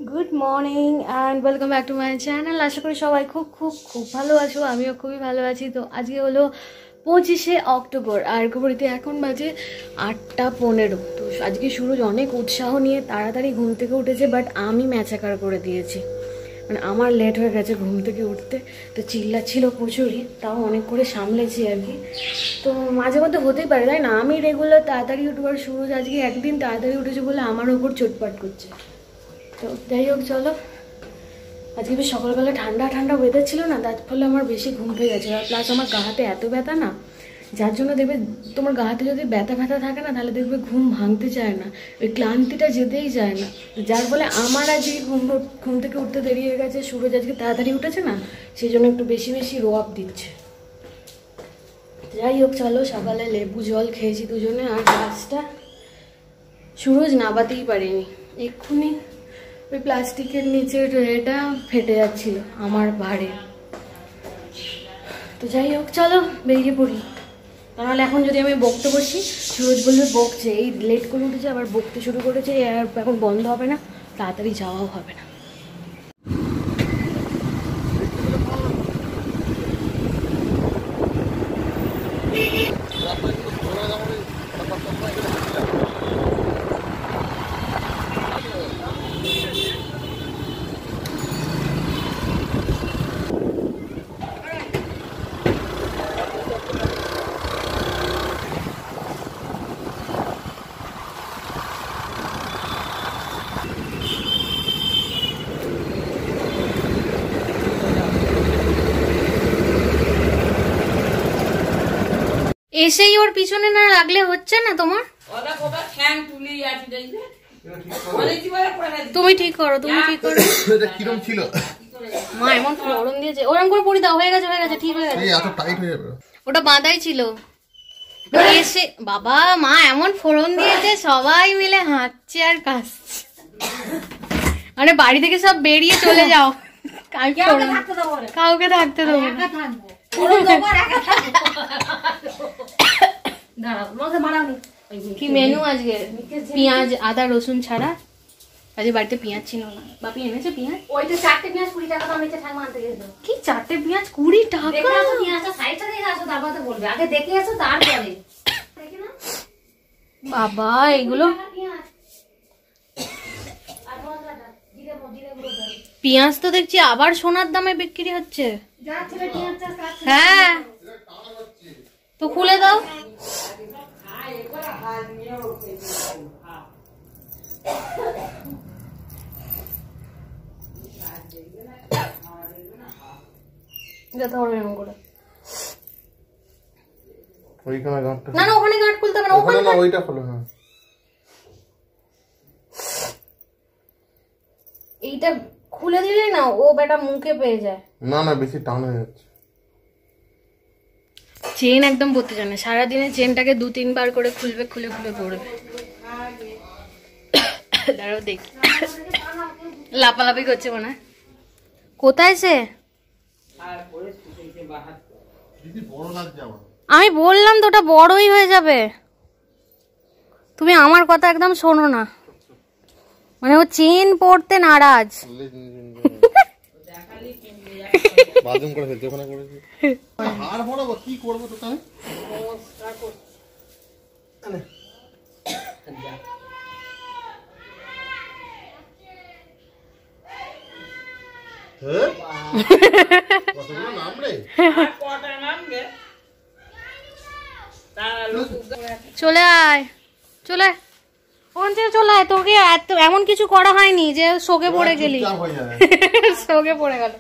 Good morning and welcome back to my channel. আশা করি সবাই খুব খুব খুব ভালো আছো, আমিও খুবই ভালো আছি। তো আজকে হলো 25শে অক্টোবর আর ঘড়িতে এখন বাজে 8:15। তো আজকে সুরজ অনেক উৎসাহ নিয়ে তাড়াতাড়ি ঘুম থেকে উঠেছে, বাট আমি ম্যাচাকার করে দিয়েছি। মানে আমার লেট হয়ে গেছে ঘুম থেকে উঠতে, তো চিল্লাচ্ছিল প্রচুরই, তাও অনেক করে সামলেছি আর কি। তো মাঝে মধ্যে হতেই পারে, তাই না? আমি রেগুলার তাড়াতাড়ি উঠবার, সুরজ আজকে একদিন তাড়াতাড়ি উঠেছে বলে আমার ওপর চোটপাট করছে। তো যাই হোক, চলো। আজকে বেশ সকালবেলা ঠান্ডা ঠান্ডা ওয়েদার ছিল না, তার ফলে আমার বেশি ঘুম পেয়ে গেছে। আর প্লাস আমার গা হাতে এত ব্যথা না, যার জন্য দেখবে তোমার গা হাতে যদি ব্যথা থাকে না, তাহলে দেখবে ঘুম ভাঙতে চায় না, ওই ক্লান্তিটা যেতেই চায় না। যার ফলে আমার আজকে ঘুম থেকে উঠতে দেরি হয়ে গেছে। সুরজ আজকে তাড়াতাড়ি উঠেছে না, সেই জন্য একটু বেশি বেশি রোয়াব দিচ্ছে। যাই হোক, চলো। সকালে লেবু জল খেয়েছি দুজনে, আর গ্লাসটা সুরজ নাবাতেই পারিনি। এক্ষুনি ওই প্লাস্টিকের নিচের এটা ফেটে যাচ্ছিল আমার ভারে। তো যাই হোক, চলো বেরিয়ে পড়ি। তাহলে এখন যদি আমি বকতে বসি, সুরজ বলবে বকছে, এই লেট করে উঠেছে আবার বকতে শুরু করেছে, আর এখন বন্ধ হবে না, তাড়াতাড়ি যাওয়াও হবে না। এসেই ওর পিছনে না লাগলে হচ্ছে না তোমার? তুমি ঠিক করো, তুমি ঠিক করো। কিরম ছিল মা এমন ফোড়ন দিয়েছে, ওরকম করে পরি দাও। হয়ে গেছে, হয়ে গেছে, ঠিক হয়ে গেছে। এত টাইট হয়ে যাবে, ওটা বাঁধাই ছিল। এসে বাবা, মা এমন ফোড়ন দিয়েছে, সবাই মিলে হাঁটছে আর কাশছে। মানে বাড়ি থেকে সব বেরিয়ে চলে যাও, কাউকে থাকতে দেবো। কি মেনু আজকে? পেঁয়াজ, আদা, রসুন ছাড়া। আজকে বাড়িতে পেঁয়াজ ছিল না। বাপি এনেছে পেঁয়াজ? ওইটা 4টে পেঁয়াজ 20 টাকা দাম নিচে ঠাকুমা আনতে গেছিল। কি 4টে পেঁয়াজ 20 টাকা? দেখে আসো পেঁয়াজটা সাইজটা দেখে আসো, তারপর তো বলবে। আগে দেখে আসো তারপরে। দেখি না বাবা এগুলো পেঁয়াজ তো দেখছি আবার সোনার দামে বিক্রি হচ্ছে। যা ছেলে পেঁয়াজ চাষ। হ্যাঁ, তো খুলে দাও। না না, ওখানে গাঁট খুলতে হবে না, ওখানে না, ওইটা খোলো। হ্যাঁ, এইটা খুলে দিলে না ও বেটা মুখে পেয়ে যায়। না না, বেশি টান হয়ে যাচ্ছে। চেন একদম পড়তে জানে, সারাদিনে চেনটাকে 2-3 বার করে খুলবে, খুলে খুলে পড়বে। দাঁড়াও দেখি, লাপালাপি করছে মনে হয়। কোথায় সে? আমি বললাম তো ওটা বড়ই হয়ে যাবে, তুমি আমার কথা একদম শোনো না। মানে ও চেন পড়তে নারাজ। বাথরুম করে ফেলতে ওখানে করেছি। আর বড় কি করব তো আমি? হ্যাঁ, কতগুলো নাম রে? আর কটা নাম রে? চলে আয়, চলে ওখান থেকে চলে আয়। তোকে এমন কিছু করা হয়নি যে শোকে পড়ে গেলি। শোকে পড়ে গেল।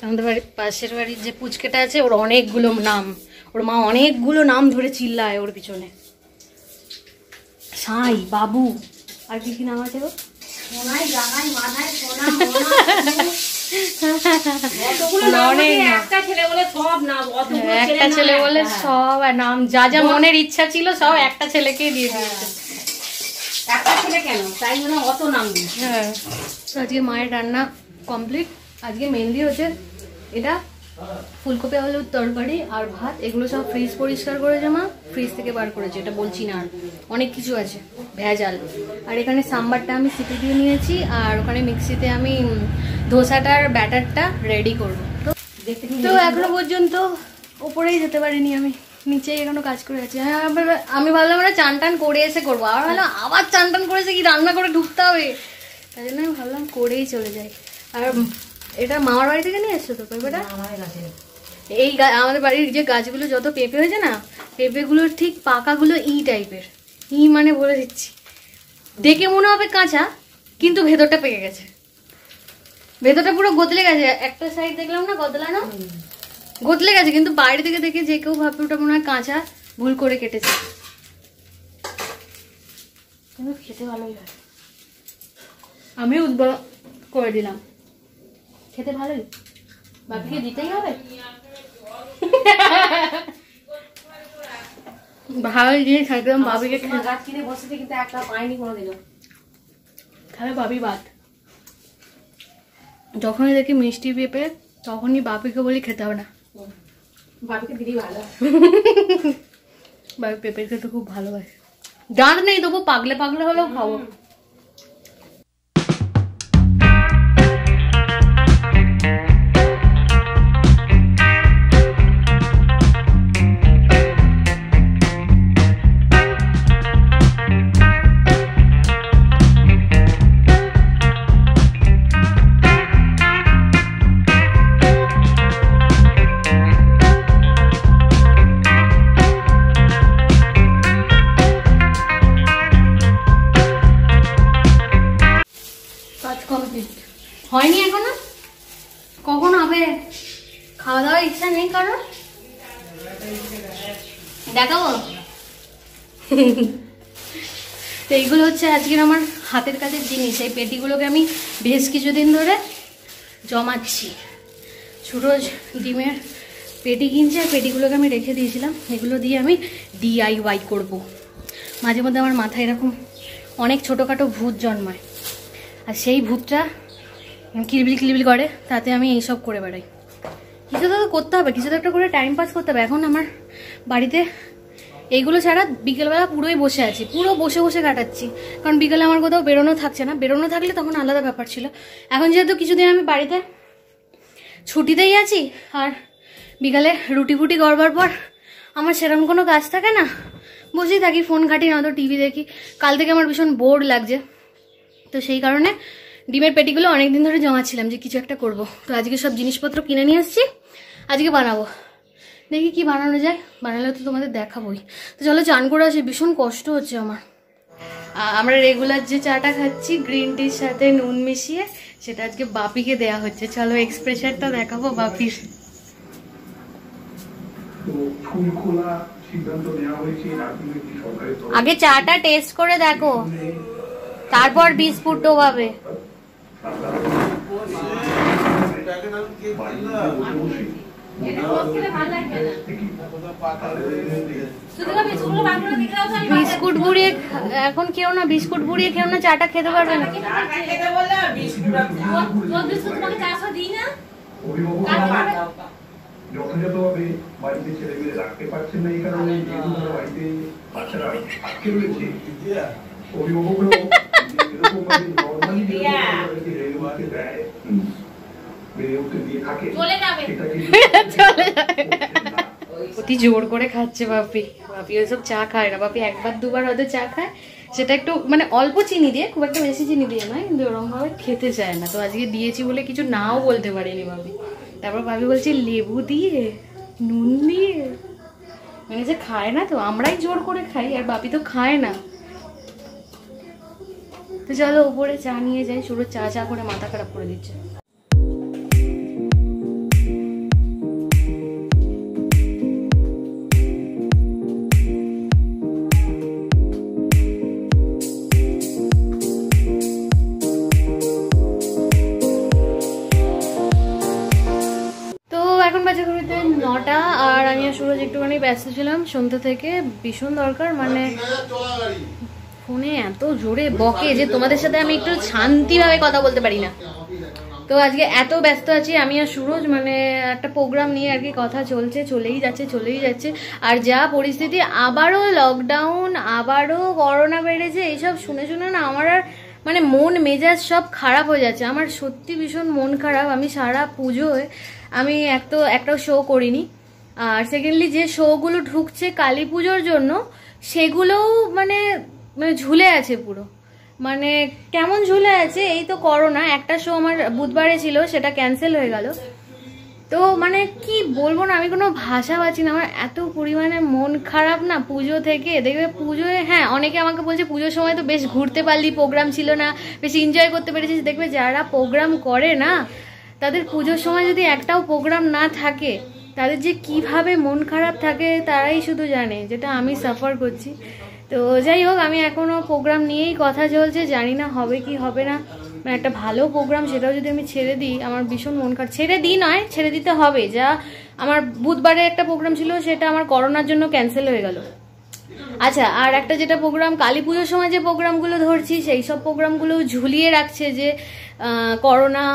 আমাদের বাড়ির পাশের বাড়ির যে পুচকেটা আছে, ওর অনেকগুলো নাম, ওর মা অনেকগুলো নাম ধরে চিল্লায় ওর পিছনে। সাই, বাবু, আর কি কি নাম আছে গো? সোনাই জানাই মাথায় সোনা একটা ছেলে বলে সব নাম, একটা ছেলে বলে সব নাম, যা যা মনের ইচ্ছা ছিল সব একটা ছেলেকেই দিয়ে দিয়েছে। একটা ছেলে কেন, তাই জন্য অত নাম দিয়েছে। হ্যাঁ, আজকে মায়ের রান্না কমপ্লিট। আজকে মেনলি হচ্ছে এটা ফুলকপি আলুর তরকারি আর ভাত, এগুলো সব ফ্রিজ পরিষ্কার করে জমা, ফ্রিজ থেকে বার করেছে, এটা বলছি না। আর অনেক কিছু আছে ভেজাল। আর এখানে সাম্বারটা আমি সিটি দিয়ে নিয়েছি, আর ওখানে মিক্সিতে আমি ধোসাটার ব্যাটারটা রেডি করবো। তো এখনো পর্যন্ত ওপরেই যেতে পারিনি, আমি নিচেই এখনো কাজ করে আছি। হ্যাঁ, আমি ভাবলাম আমরা চান টান করে এসে করবো, আর ভাবলাম আবার চান টান করেছে কি রান্না করে ঢুকতে হবে, তাই জন্য আমি ভাবলাম করেই চলে যাই। আর এটা মামার বাড়ি থেকে নিয়ে এসছো তো পেঁপেটা? এই আমাদের বাড়ির যে গাছগুলো যত পেঁপে হয়েছে না, পেঁপেগুলোর ঠিক পাকাগুলো ই টাইপের, ই মানে বলে দিচ্ছি, দেখে মনে হবে কাঁচা কিন্তু ভেতরটা পেকে গেছে, ভেতরটা পুরো গদলে গেছে। একটা সাইড দেখলাম না গদলানো, গদলে গেছে, কিন্তু বাইরে থেকে দেখে যে কেউ ভাববে ওটা মনে হয় কাঁচা, ভুল করে কেটেছে। কিন্তু খেতে ভালোই হয়, আমি উদ্ভাবন করে দিলাম, খেতে ভালোই। বাপিকে দিতেই হবে, ভালো জিনিস একদম। বাপিকে গাছ কিনে বসেছে কিন্তু একটা পাইনি কোনোদিন। তাহলে বাপি বাদ। যখনই দেখি মিষ্টি পেঁপে তখনই বাপিকে বলি খেতে হবে না, বাপিকে দিদি ভালো। বাপি পেঁপে খেতে খুব ভালোবাসে, দাঁত নেই তবু পাগলে পাগলে হলেও খাবো। হয়নি এখনো, কখন হবে? খাওয়া দাওয়ার ইচ্ছা নেই কারণ? দেখাবো। তো এইগুলো হচ্ছে আজকের আমার হাতের কাজের জিনিস। এই পেটিগুলোকে আমি বেশ কিছুদিন ধরে জমাচ্ছি। সুরজ ডিমের পেটি কিনছে, আর পেটিগুলোকে আমি রেখে দিয়েছিলাম, এগুলো দিয়ে আমি DIY করব। মাঝে মধ্যে আমার মাথায় এরকম অনেক ছোটোখাটো ভূত জন্মায়, আর সেই ভূতটা কিলবিল কিলবিল করে, তাতে আমি এইসব করে বেড়াই। কিছু তো করতে হবে, কিছু তো একটা করে টাইম পাস করতে হবে। এখন আমার বাড়িতে এইগুলো ছাড়া বিকেলবেলা পুরোই বসে আছি, পুরো বসে বসে কাটাচ্ছি, কারণ বিকেলে আমার কোথাও বেরোনো থাকছে না। বেরোনো থাকলে তখন আলাদা ব্যাপার ছিল। এখন যেহেতু কিছুদিন আমি বাড়িতে ছুটিতেই আছি, আর বিকালে রুটি ফুটি করবার পর আমার সেরকম কোনো কাজ থাকে না, বসেই থাকি, ফোন ঘাঁটি, নয়তো টিভি দেখি। কাল থেকে আমার ভীষণ বোর লাগছে, তো সেই কারণে ডিমের পেটিগুলো অনেকদিন ধরে জমাচ্ছিলাম যে কিছু একটা করব। তো আজকে সব জিনিসপত্র কিনে নিয়ে আসছি, আজকে বানাবো। দেখি কি বানানো যায়, বানালে তো তোমাদের দেখাবোই। তো চলো চান করে আসি, ভীষণ কষ্ট হচ্ছে আমার। আমরা রেগুলার যে চাটা খাচ্ছি গ্রিন টির সাথে নুন মিশিয়ে, সেটা আজকে বাপিকে দেয়া হচ্ছে। চলো এক্সপ্রেশনটা দেখাবো বাপির। আগে চাটা টেস্ট করে দেখো, তারপর বিস্কুট ডোবাবে। বিস্কুট বুড়িয়ে এখন খেও না, বিস্কুট বুড়িয়ে খেও না, চাটা খেতে পারবে না। যথাযথভাবে বাড়িতে ছেলে মেয়ে রাখতে পারছেন না, এই কারণে বাড়িতে বাচ্চারা আটকে রয়েছে। অভিভাবকরাও এরকম ভাবে নর্মালি দেয়, বেড়ে উঠতে দিয়ে থাকে, অতি জোর করে খাচ্ছে বাপি। বাপি ওইসব চা খায় না, বাপি একবার দুবার হয়তো চা খায়, সেটা একটু মানে অল্প চিনি দিয়ে, খুব একটা বেশি চিনি দিয়ে নয়, কিন্তু ওরকম ভাবে খেতে চায় না। তো আজকে দিয়েছি বলে কিছু নাও বলতে পারিনি বাপি। তারপর ভাবি বলছে লেবু দিয়ে নুন দিয়ে, মানে যে খায় না, তো আমরাই জোর করে খাই, আর বাপি তো খায় না। তো চলো উপরে চা নিয়ে যাই, শুরু চা চা করে মাথা খারাপ করে দিচ্ছে। এখন বাজে ঘুরিতে 9টা, আর আমি সুরজ একটুখানি ব্যস্ত ছিলাম সন্ধ্যা থেকে, ভীষণ দরকার। মানে ফোনে এত জোরে বকে যে তোমাদের সাথে আমি একটু শান্তিভাবে কথা বলতে পারি না। তো আজকে এত ব্যস্ত আছি আমি আর সুরজ, মানে একটা প্রোগ্রাম নিয়ে আর কি কথা চলছে, চলেই যাচ্ছে। আর যা পরিস্থিতি, আবারও লকডাউন, আবারও করোনা বেড়েছে, এইসব শুনে না আমার আর মানে মন মেজাজ সব খারাপ হয়ে যাচ্ছে। আমার সত্যি ভীষণ মন খারাপ। আমি সারা পুজোয় আমি একটাও শো করিনি। আর সেকেন্ডলি যে শোগুলো ঢুকছে কালী পুজোর জন্য, সেগুলোও মানে ঝুলে আছে পুরো, মানে কেমন ঝুলে আছে। এই তো করোনা, একটা শো আমার বুধবারে ছিল, সেটা ক্যান্সেল হয়ে গেল। তো মানে কি বলবো না, আমি কোনো ভাষা পাচ্ছি না। আমার এত পরিমাণে মন খারাপ না পুজো থেকে। দেখবে পুজোয়, হ্যাঁ অনেকে আমাকে বলছে পুজোর সময় তো বেশ ঘুরতে পারলি, প্রোগ্রাম ছিল না, বেশ এনজয় করতে পেরেছিস। দেখবে যারা প্রোগ্রাম করে না, তাদের পুজোর সময় যদি একটাও প্রোগ্রাম না থাকে, তাদের যে কিভাবে মন খারাপ থাকে তারাই শুধু জানে, যেটা আমি সাফার করছি। তো যাই হোক, আমি এখনও প্রোগ্রাম নিয়েই কথা চলছে, জানি না হবে কি হবে না। মানে একটা ভালো প্রোগ্রাম সেটাও যদি আমি ছেড়ে দিই, আমার ভীষণ মন খারাপ। ছেড়ে দিতে হবে। যা আমার বুধবারে একটা প্রোগ্রাম ছিল, সেটা আমার করোনার জন্য ক্যান্সেল হয়ে গেল। আচ্ছা, আর একটা যেটা প্রোগ্রাম কালী পুজোর সময় যে প্রোগ্রামগুলো ধরছি, সেই সব প্রোগ্রামগুলো ঝুলিয়ে রাখছে যে করোনা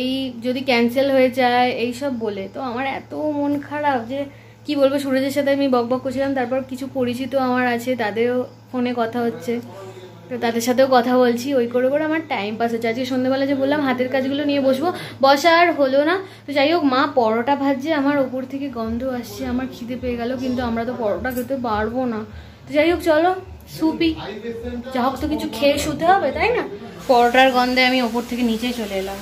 এই যদি ক্যান্সেল হয়ে যায় এইসব বলে। তো আমার এত মন খারাপ যে কি বলবো। সুরজের সাথে আমি বকবক করছিলাম, তারপর কিছু পরিচিত আমার আছে, তাদেরও ফোনে কথা হচ্ছে, তো তাদের সাথেও কথা বলছি। ওই করে আমার টাইম পাস হচ্ছে। আজকে সন্ধ্যেবেলা যে বললাম হাতের কাজগুলো নিয়ে বসা আর হলো না। তো যাই হোক, মা পরোটা ভাজছে, আমার ওপর থেকে গন্ধ আসছে, আমার খিদে পেয়ে গেল, কিন্তু আমরা তো পরোটা খেতে পারবো না। তো যাই হোক, চলো সুপি, যা হোক তো কিছু খেয়ে শুতে হবে, তাই না? পরোটার গন্ধে আমি ওপর থেকে নিচে চলে এলাম।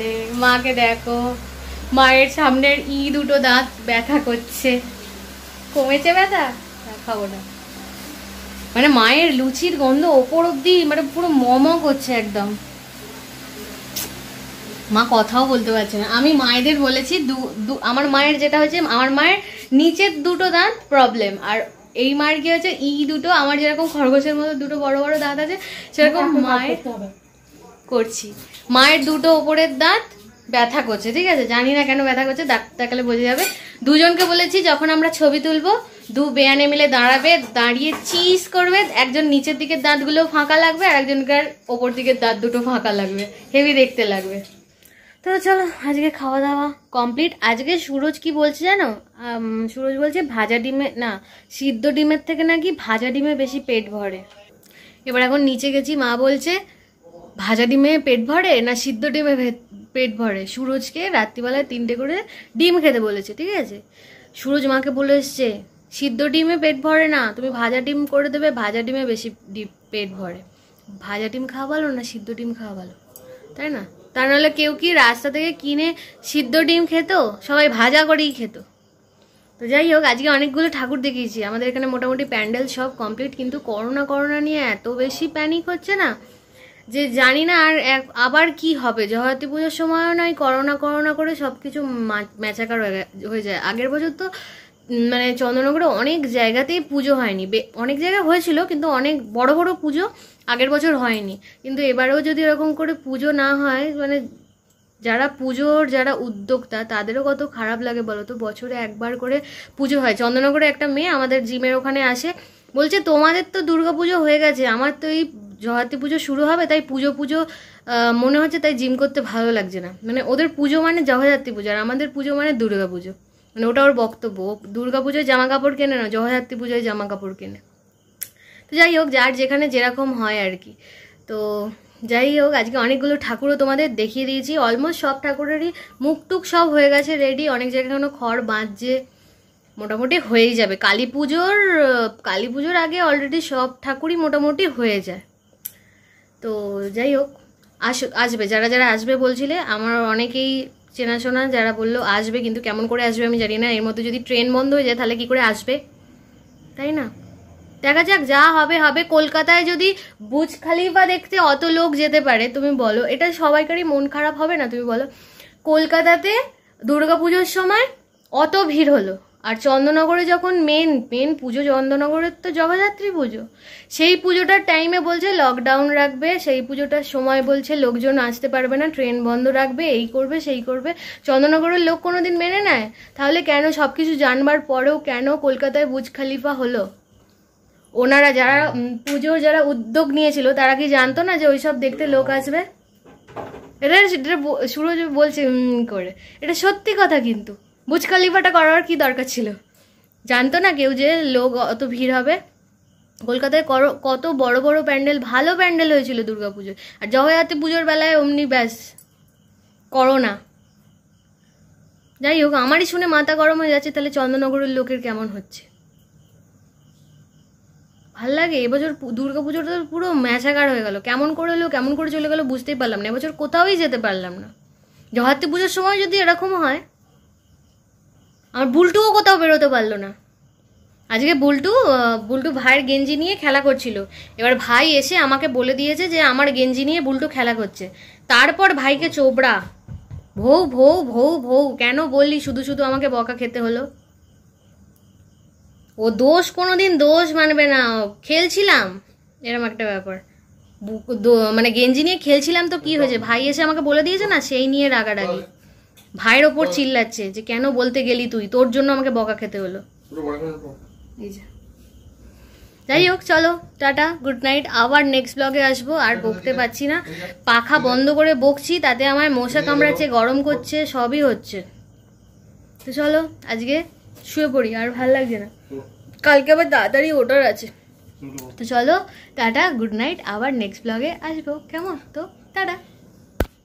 রে মাকে দেখো, মায়ের সামনের দুটো দাঁত ব্যথা করছে। কমেছে ব্যথা? খাবো না। মানে মায়ের লুচির গন্ধ ওপর অব্দি মানে পুরো মম করছে একদম। মা কথাও বলতে পারছে না। আমি মায়েদের বলেছি আমার মায়ের যেটা হয়েছে, আমার মায়ের নিচের দুটো দাঁত প্রবলেম, আর এই মায়ের কি হচ্ছে দুটো, আমার যেরকম খরগোশের মতো দুটো বড় বড় দাঁত আছে, সেরকম মায়ের করছি। মায়ের দুটো ওপরের দাঁত ব্যথা করছে, ঠিক আছে? জানি না কেন ব্যথা করছে, ডাক্তার দেখালে বোঝা যাবে। দুজনকে বলেছি যখন আমরা ছবি তুলবো, দু বেয়ানে মিলে দাঁড়াবে, দাঁড়িয়ে চিজ করবে। একজন নিচের দিকের দাঁতগুলো ফাঁকা লাগবে, আর একজনকার ওপর দিকের দাঁত দুটো ফাঁকা লাগবে, হেভি দেখতে লাগবে। তো চলো, আজকে খাওয়া দাওয়া কমপ্লিট। আজকে সুরজ কি বলছে জানো? সুরজ বলছে ভাজা ডিমে না, সিদ্ধ ডিমের থেকে নাকি ভাজা ডিমে বেশি পেট ভরে। এবার এখন নিচে গেছি, মা বলছে ভাজা ডিমে পেট ভরে না সিদ্ধ ডিমে পেট ভরে। সুরজকে রাত্রিবেলায় 3টে করে ডিম খেতে বলেছে, ঠিক আছে? সুরজ মাকে বলে এসছে সিদ্ধ ডিমে পেট ভরে না, তুমি ভাজা ডিম করে দেবে, ভাজা ডিমে বেশি পেট ভরে। ভাজা ডিম খাওয়া ভালো না সিদ্ধ ডিম খাওয়া ভালো, তাই না? তা নাহলে কেউ কি রাস্তা থেকে কিনে সিদ্ধ ডিম খেত? সবাই ভাজা করেই খেত। তো যাই হোক, আজকে অনেকগুলো ঠাকুর দেখিয়েছি। আমাদের এখানে মোটামুটি প্যান্ডেল সব কমপ্লিট, কিন্তু করোনা নিয়ে এত বেশি প্যানিক হচ্ছে না যে জানি না আর আবার কি হবে। জগদ্ধাত্রী পুজোর সময়ও নয় করোনা করে সব কিছু ম্যাচাকার হয়ে যায়। আগের বছর তো মানে চন্দননগরে অনেক জায়গাতেই পুজো হয়নি, অনেক জায়গায় হয়েছিল, কিন্তু অনেক বড় বড় পুজো আগের বছর হয়নি। কিন্তু এবারেও যদি এরকম করে পুজো না হয়, মানে যারা উদ্যোক্তা তাদেরও কত খারাপ লাগে বলো তো। বছরে একবার করে পুজো হয়। চন্দননগরে একটা মেয়ে আমাদের জিমের ওখানে আসে, বলছে তোমাদের তো দুর্গাপুজো হয়ে গেছে, আমার তো এই জগদ্ধাত্রী পুজো শুরু হবে, তাই পুজো মনে হচ্ছে, তাই জিম করতে ভালো লাগছে না। মানে ওদের পুজো মানে জগদ্ধাত্রী পুজো, আর আমাদের পুজো মানে দুর্গা পুজো। মানে ওটা ওর বক্তব্য, দুর্গা পুজোয় জামা কাপড় কেনে না, জগদ্ধাত্রী পুজোয় জামা কাপড় কেনে। তো যাই হোক, যার যেখানে যেরকম হয় আর কি। তো যাই হোক, আজকে অনেকগুলো ঠাকুরও তোমাদের দেখিয়ে দিয়েছি। অলমোস্ট সব ঠাকুরেরই মুখটুক সব হয়ে গেছে রেডি। অনেক জায়গায় কোনো খড় বাঁধছে, মোটামুটি হয়েই যাবে। কালী পুজোর আগে অলরেডি সব ঠাকুরই মোটামুটি হয়ে যায়। তো যাই হোক, আসবে যারা আসবে বলছিলে, আমার অনেকেই চেনাশোনা যারা বললো আসবে, কিন্তু কেমন করে আসবে আমি জানি না। এর মধ্যে যদি ট্রেন বন্ধ হয়ে যায় তাহলে কি করে আসবে, তাই না? দেখা যাক, যা হবে হবে। কলকাতায় যদি বুর্জ খলিফা দেখতে অত লোক যেতে পারে, তুমি বলো এটা সবাইকারই মন খারাপ হবে না? তুমি বলো, কলকাতাতে দুর্গাপুজোর সময় অত ভিড় হলো, আর চন্দননগরে যখন মেন পুজো, চন্দননগরের তো জগদ্ধাত্রী পুজো, সেই পুজোটার টাইমে বলছে লকডাউন রাখবে, সেই পুজোটার সময় বলছে লোকজন আসতে পারবে না, ট্রেন বন্ধ রাখবে, এই করবে সেই করবে। চন্দননগরের লোক কোনোদিন মেনে নেয়? তাহলে কেন সবকিছু জানবার পরেও কেন কলকাতায় বুর্জ খলিফা হলো? ওনারা যারা পুজোর উদ্যোগ নিয়েছিল, তারা কি জানতো না যে ওইসব দেখতে লোক আসবে? এটা সুরজ বলছে করে, এটা সত্যি কথা। কিন্তু বুর্জ খলিফাটা করার কি দরকার ছিল? জানতো না কেউ যে লোক অত ভিড় হবে? কলকাতায় কত বড় বড় প্যান্ডেল, ভালো প্যান্ডেল হয়েছিল দুর্গাপুজোয়। আর জগদ্ধাত্রী পুজোর বেলায় অমনি ব্যাস করোনা। যাই হোক, আমারই শুনে মাথা গরম হয়ে যাচ্ছে, তাহলে চন্দননগরের লোকের কেমন হচ্ছে? ভাল লাগে। এবছর দুর্গাপুজোটা পুরো ম্যাচাকার হয়ে গেল। কেমন করে এলো, কেমন করে চলে গেল বুঝতেই পারলাম না। এবছর কোথাওই যেতে পারলাম না। জগদ্ধাত্রী পুজোর সময় যদি এরকম হয়, আমার বুলটুও কোথাও বেরোতে পারলো না। আজকে বুলটু ভাইয়ের গেঞ্জি নিয়ে খেলা করছিল। এবার ভাই এসে আমাকে বলে দিয়েছে যে আমার গেঞ্জি নিয়ে বুলটু খেলা করছে। তারপর ভাইকে চোবড়া, ভৌ ভৌ ভৌ ভৌ, কেন বললি? শুধু শুধু আমাকে বকা খেতে হলো। ও দোষ কোনোদিন দোষ মানবে না। খেলছিলাম, এরকম একটা ব্যাপার। মানে গেঞ্জি নিয়ে খেলছিলাম তো কি হয়েছে? ভাই এসে আমাকে বলে দিয়েছে না, সেই নিয়ে রাগারাগি। ভাইয়ের ওপর চিল্লাচ্ছে যে কেন বলতে গেলি তুই, তোর জন্য আমাকে বকা খেতে হলো। এই যে, যাই হোক, চলো টাটা, গুড নাইট। আবার নেক্সট ব্লগে আসবো। আর বকতে পারছি না, পাখা বন্ধ করে বকছি, তাতে আমার মশা কামড়াচ্ছে, গরম করছে, সবই হচ্ছে। তো চলো আজকে শুয়ে পড়ি, আর ভাল লাগছে না। কালকে আবার তাড়াতাড়ি ওঠার আছে। তো চলো টাটা, গুড নাইট। আবার নেক্সট ব্লগে আসবো, কেমন? তো টাটা।